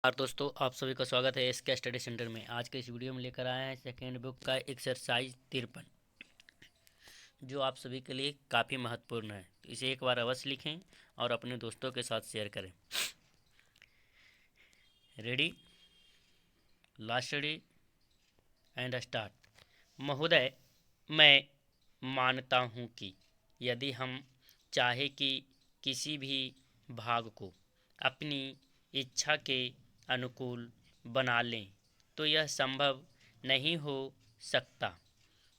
और दोस्तों आप सभी का स्वागत है एसके स्टडी सेंटर में। आज के इस वीडियो में लेकर आए हैं सेकेंड बुक का एक्सरसाइज 53 जो आप सभी के लिए काफ़ी महत्वपूर्ण है। इसे एक बार अवश्य लिखें और अपने दोस्तों के साथ शेयर करें। Ready, last study and start. महोदय, मैं मानता हूँ कि यदि हम चाहे कि किसी भी भाग को अपनी इच्छा के अनुकूल बना लें तो यह संभव नहीं हो सकता।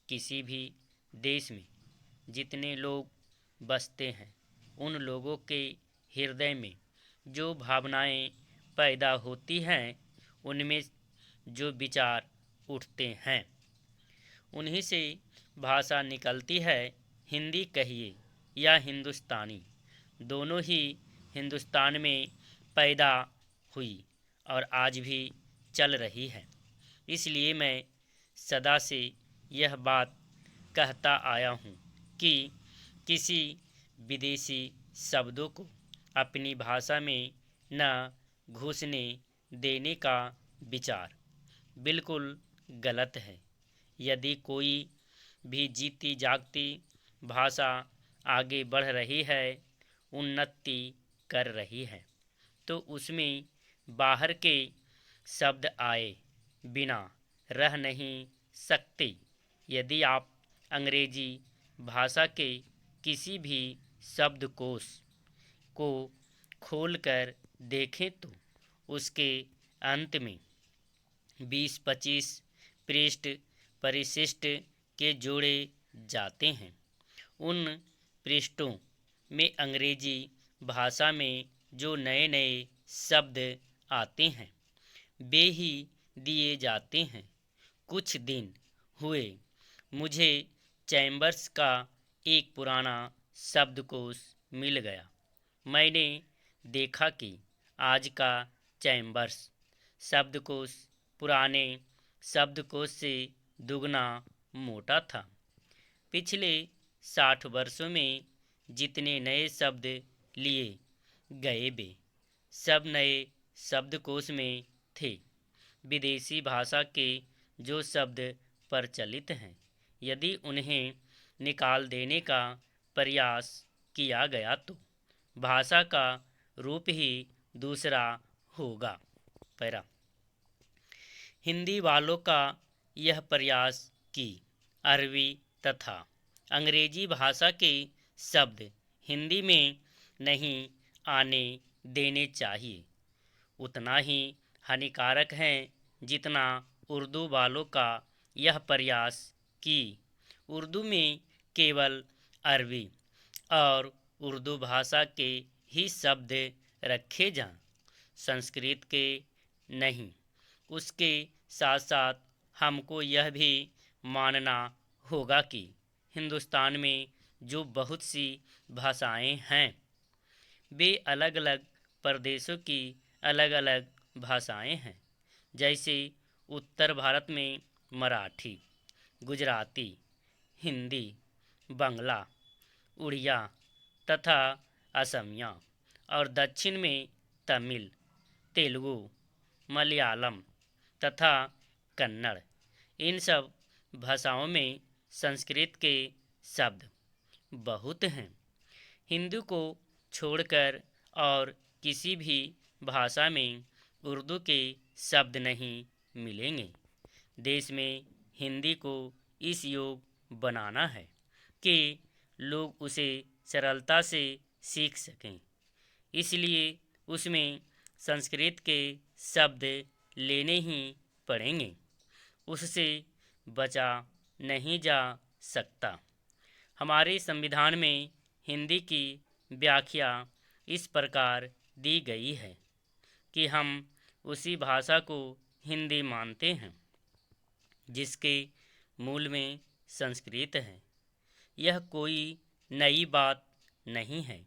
किसी भी देश में जितने लोग बसते हैं उन लोगों के हृदय में जो भावनाएं पैदा होती हैं, उनमें जो विचार उठते हैं, उन्हीं से भाषा निकलती है। हिंदी कहिए या हिंदुस्तानी, दोनों ही हिंदुस्तान में पैदा हुई और आज भी चल रही है। इसलिए मैं सदा से यह बात कहता आया हूँ कि किसी विदेशी शब्दों को अपनी भाषा में न घुसने देने का विचार बिल्कुल गलत है। यदि कोई भी जीती जागती भाषा आगे बढ़ रही है, उन्नति कर रही है, तो उसमें बाहर के शब्द आए बिना रह नहीं सकते। यदि आप अंग्रेजी भाषा के किसी भी शब्दकोश को खोलकर देखें तो उसके अंत में 20-25 पृष्ठ परिशिष्ट के जोड़े जाते हैं। उन पृष्ठों में अंग्रेजी भाषा में जो नए नए शब्द आते हैं वे ही दिए जाते हैं। कुछ दिन हुए मुझे चैम्बर्स का एक पुराना शब्दकोश मिल गया। मैंने देखा कि आज का चैम्बर्स शब्दकोश पुराने शब्दकोश से दुगना मोटा था। पिछले 60 वर्षों में जितने नए शब्द लिए गए वे सब नए शब्दकोश में थे। विदेशी भाषा के जो शब्द प्रचलित हैं, यदि उन्हें निकाल देने का प्रयास किया गया तो भाषा का रूप ही दूसरा होगा। पैरा हिंदी वालों का यह प्रयास कि अरबी तथा अंग्रेजी भाषा के शब्द हिंदी में नहीं आने देने चाहिए, उतना ही हानिकारक है जितना उर्दू वालों का यह प्रयास कि उर्दू में केवल अरबी और उर्दू भाषा के ही शब्द रखे जाएं, संस्कृत के नहीं। उसके साथ साथ हमको यह भी मानना होगा कि हिंदुस्तान में जो बहुत सी भाषाएं हैं वे अलग अलग प्रदेशों की अलग अलग भाषाएं हैं। जैसे उत्तर भारत में मराठी, गुजराती, हिंदी, बंगला, उड़िया तथा असमिया, और दक्षिण में तमिल, तेलुगु, मलयालम तथा कन्नड़। इन सब भाषाओं में संस्कृत के शब्द बहुत हैं। हिंदी को छोड़कर और किसी भी भाषा में उर्दू के शब्द नहीं मिलेंगे। देश में हिंदी को इस योग बनाना है कि लोग उसे सरलता से सीख सकें। इसलिए उसमें संस्कृत के शब्द लेने ही पड़ेंगे, उससे बचा नहीं जा सकता। हमारे संविधान में हिंदी की व्याख्या इस प्रकार दी गई है कि हम उसी भाषा को हिंदी मानते हैं जिसके मूल में संस्कृत है। यह कोई नई बात नहीं है,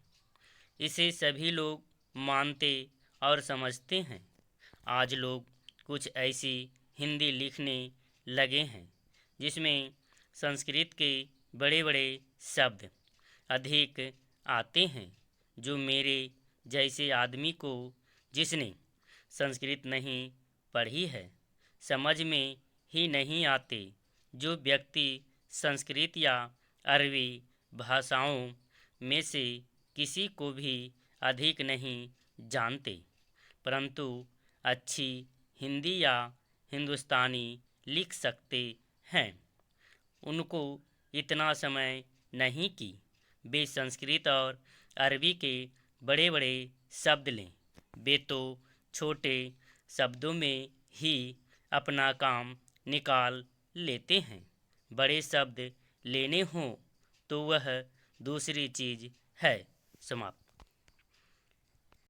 इसे सभी लोग मानते और समझते हैं। आज लोग कुछ ऐसी हिंदी लिखने लगे हैं जिसमें संस्कृत के बड़े बड़े शब्द अधिक आते हैं, जो मेरे जैसे आदमी को जिसने संस्कृत नहीं पढ़ी है, समझ में ही नहीं आते। जो व्यक्ति संस्कृत या अरबी भाषाओं में से किसी को भी अधिक नहीं जानते, परंतु अच्छी हिंदी या हिंदुस्तानी लिख सकते हैं, उनको इतना समय नहीं कि वे संस्कृत और अरबी के बड़े बड़े शब्द लें। वे तो छोटे शब्दों में ही अपना काम निकाल लेते हैं। बड़े शब्द लेने हों तो वह दूसरी चीज़ है। समाप्त।